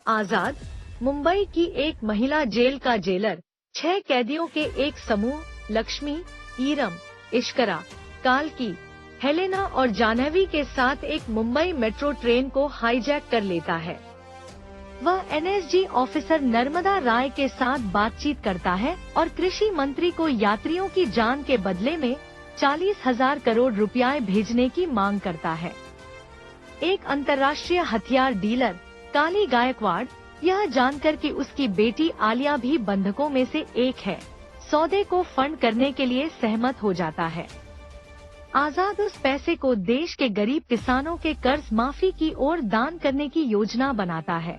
आजाद मुंबई की एक महिला जेल का जेलर 6 कैदियों के एक समूह लक्ष्मी, ईरम, इश्करा, कालकी, हेलेना और जानवी के साथ एक मुंबई मेट्रो ट्रेन को हाईजैक कर लेता है। वह एनएसजी ऑफिसर नर्मदा राय के साथ बातचीत करता है और कृषि मंत्री को यात्रियों की जान के बदले में 40,000 करोड़ रुपए भेजने की मांग करता है। एक अंतर्राष्ट्रीय हथियार डीलर काली गायकवाड़ यह जानकर कि उसकी बेटी आलिया भी बंधकों में से एक है, सौदे को फंड करने के लिए सहमत हो जाता है। आजाद उस पैसे को देश के गरीब किसानों के कर्ज माफी की ओर दान करने की योजना बनाता है।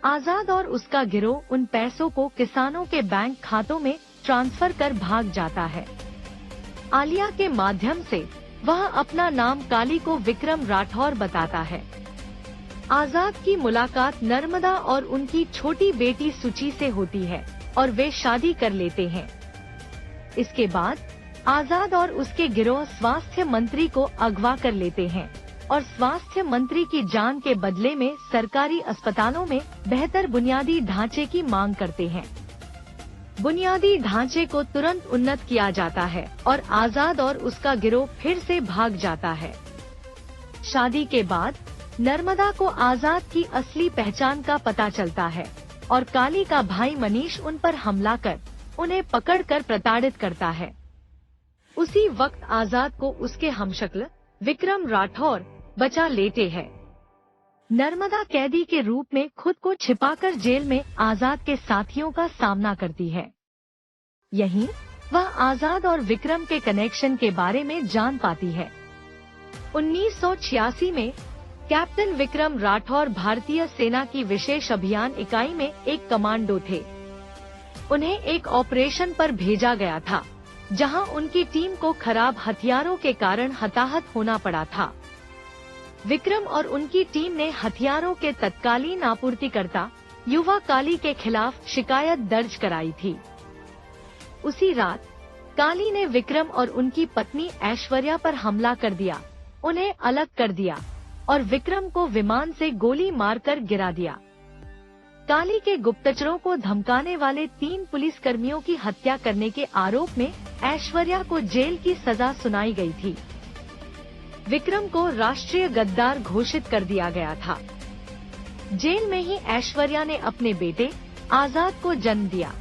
आजाद और उसका गिरोह उन पैसों को किसानों के बैंक खातों में ट्रांसफर कर भाग जाता है। आलिया के माध्यम से वह अपना नाम काली को विक्रम राठौर बताता है। आजाद की मुलाकात नर्मदा और उनकी छोटी बेटी सुची से होती है और वे शादी कर लेते हैं। इसके बाद आजाद और उसके गिरोह स्वास्थ्य मंत्री को अगवा कर लेते हैं और स्वास्थ्य मंत्री की जान के बदले में सरकारी अस्पतालों में बेहतर बुनियादी ढांचे की मांग करते हैं। बुनियादी ढांचे को तुरंत उन्नत किया जाता है और आजाद और उसका गिरोह फिर से भाग जाता है। शादी के बाद नर्मदा को आजाद की असली पहचान का पता चलता है और काली का भाई मनीष उन पर हमला कर उन्हें पकड़कर प्रताड़ित करता है। उसी वक्त आजाद को उसके हमशक्ल विक्रम राठौर बचा लेते हैं। नर्मदा कैदी के रूप में खुद को छिपाकर जेल में आजाद के साथियों का सामना करती है। यहीं वह आजाद और विक्रम के कनेक्शन के बारे में जान पाती है। 1986 में कैप्टन विक्रम राठौर भारतीय सेना की विशेष अभियान इकाई में एक कमांडो थे। उन्हें एक ऑपरेशन पर भेजा गया था, जहां उनकी टीम को खराब हथियारों के कारण हताहत होना पड़ा था। विक्रम और उनकी टीम ने हथियारों के तत्कालीन आपूर्तिकर्ता युवा काली के खिलाफ शिकायत दर्ज कराई थी। उसी रात काली ने विक्रम और उनकी पत्नी ऐश्वर्या पर हमला कर दिया, उन्हें अलग कर दिया और विक्रम को विमान से गोली मारकर गिरा दिया। काली के गुप्तचरों को धमकाने वाले 3 पुलिसकर्मियों की हत्या करने के आरोप में ऐश्वर्या को जेल की सजा सुनाई गई थी। विक्रम को राष्ट्रीय गद्दार घोषित कर दिया गया था। जेल में ही ऐश्वर्या ने अपने बेटे आजाद को जन्म दिया।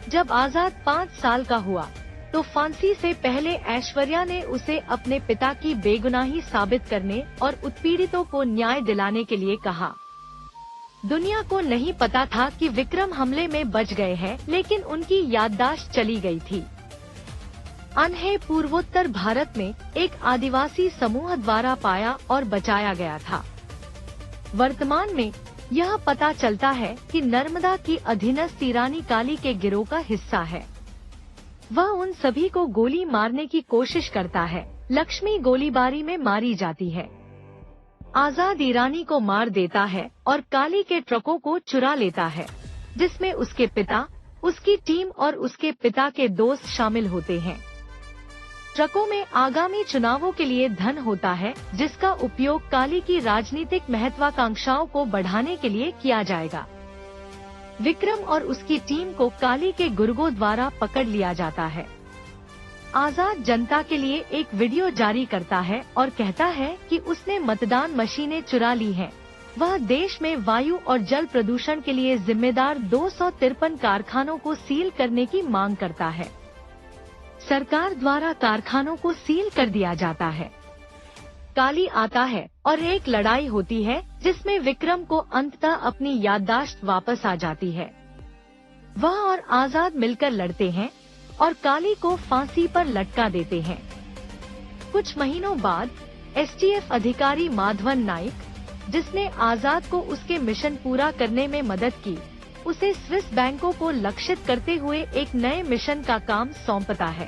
जब आजाद 5 साल का हुआ तो फांसी से पहले ऐश्वर्या ने उसे अपने पिता की बेगुनाही साबित करने और उत्पीड़ितों को न्याय दिलाने के लिए कहा। दुनिया को नहीं पता था कि विक्रम हमले में बच गए हैं, लेकिन उनकी याददाश्त चली गई थी। उन्हें पूर्वोत्तर भारत में एक आदिवासी समूह द्वारा पाया और बचाया गया था। वर्तमान में यह पता चलता है कि नर्मदा की अधीनस्थ ईरानी काली के गिरोह का हिस्सा है। वह उन सभी को गोली मारने की कोशिश करता है। लक्ष्मी गोलीबारी में मारी जाती है। आजाद ईरानी को मार देता है और काली के ट्रकों को चुरा लेता है, जिसमें उसके पिता, उसकी टीम और उसके पिता के दोस्त शामिल होते हैं। ट्रकों में आगामी चुनावों के लिए धन होता है, जिसका उपयोग काली की राजनीतिक महत्वाकांक्षाओं को बढ़ाने के लिए किया जाएगा। विक्रम और उसकी टीम को काली के गुर्गों द्वारा पकड़ लिया जाता है। आजाद जनता के लिए एक वीडियो जारी करता है और कहता है कि उसने मतदान मशीनें चुरा ली हैं। वह देश में वायु और जल प्रदूषण के लिए जिम्मेदार 253 कारखानों को सील करने की मांग करता है। सरकार द्वारा कारखानों को सील कर दिया जाता है। काली आता है और एक लड़ाई होती है, जिसमें विक्रम को अंततः अपनी याददाश्त वापस आ जाती है। वह और आजाद मिलकर लड़ते हैं और काली को फांसी पर लटका देते हैं। कुछ महीनों बाद एसटीएफ अधिकारी माधवन नाइक, जिसने आजाद को उसके मिशन पूरा करने में मदद की, उसे स्विस बैंकों को लक्षित करते हुए एक नए मिशन का काम सौंपता है।